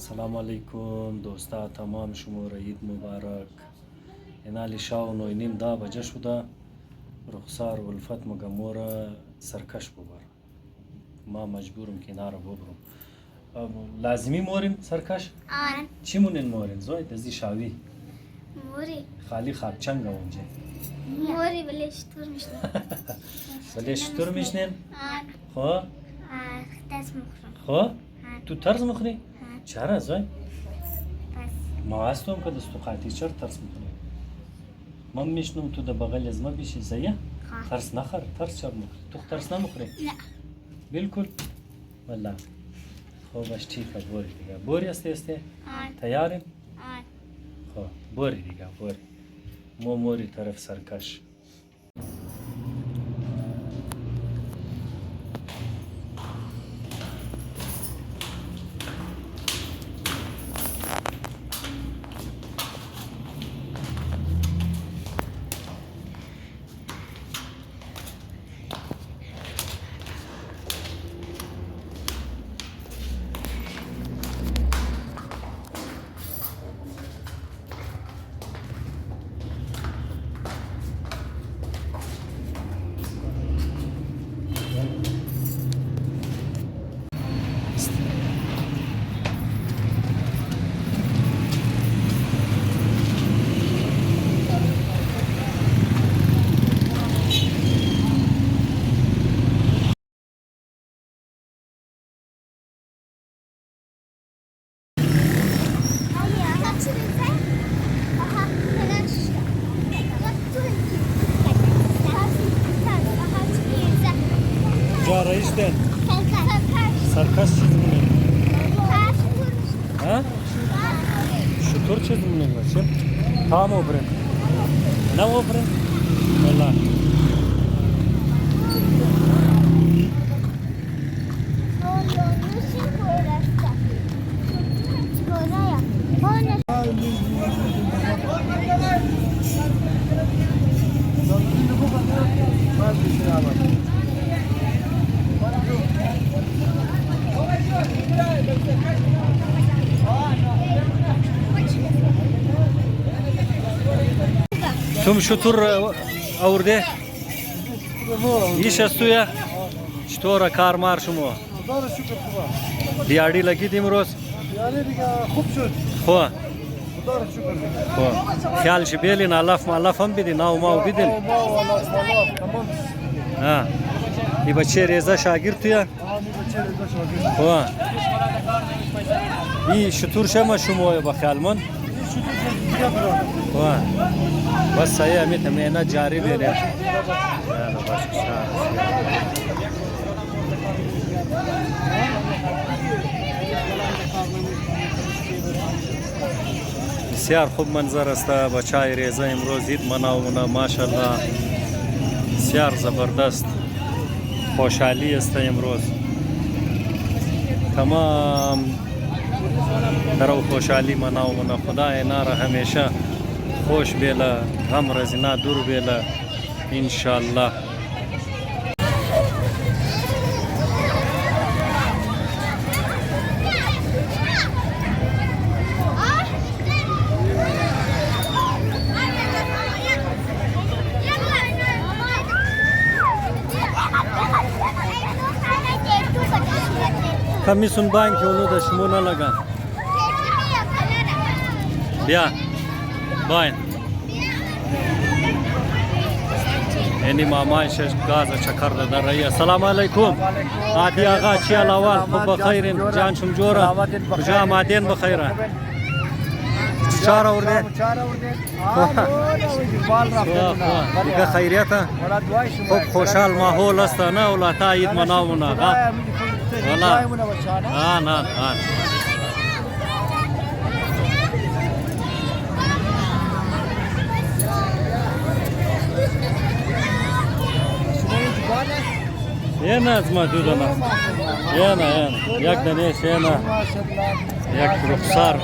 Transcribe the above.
سلام علیکم دوستا، تمام شما را عید مبارک. اینالی شاو 9:30 بجه شده. رخسار و الفت مگه مورا سرکش ببر. ما مجبورم که اینا را ببرم. لازمی مورین سرکش؟ آره. چی مونین مورین؟ زوی دزی شاوی موری خالی خوابچنگه اونجا. موری بلشتور میشنم. بلشتور میشنین؟ آره. خب؟ دست مخورم. خب؟ تو ترس مخوری؟ چرا زوی؟ بس. ما هستم که دستو قاطی چرا ترس میکنی؟ من میشنم تو در بغل از ما بیشی زیه؟ ترس نخور، ترس چرا مخوری؟ تو ترس نمخوری؟ نه. بالکل؟ والله خوبش ٹھیک ہے بوری دیگه بوری استه آره. تیاریم؟ آره. خب بوری دیگه بوری موری طرف سرکش جا رئیس دن سرکش چیز مونه ها؟ شطور چیز مونه باشه تام اوبرن نه اوبرن والله توم شطور آورده؟ ایش از توی؟ چطوره کار مار شما؟ داره شکر خوبه. دیاری لگید امروز؟ دیاری دیگه خوب شد. خواه؟ داره شکر دیگه. خواه خیالش بیلین علف هم بیدین ناو ماو بیدین؟ تمام. ها ای بچه ریزه شاگرد توی؟ می بچه ریزه شاگرد. خواه ای شطور شما شما با خیال من؟ این شکر دیگه برام. خواه بس سایه امیت همینه جاری بیره بسیار خوب منظر است بچای ریزه امروز عید مناونه ماشاءالله بسیار زبردست خوشحالی است امروز تمام درو خوشحالی مناونه خدا اینا را همیشه خوش بیله غم رزینا دور بیله انشالله کمیسون بانک اونو دا شما نلگن بیا باین اینی مامایش گاز چکر دادن رایی السلام علیکم عادی آقا چی الاول خوب بخیرین جان شم جورا کجا آمادین بخیره چار آورده دیگه خیریت خوب خوشحال ماحول است نه اولا تا عید مناونه والا آن یه از ما دودنا یه یک دنیش یک رخسار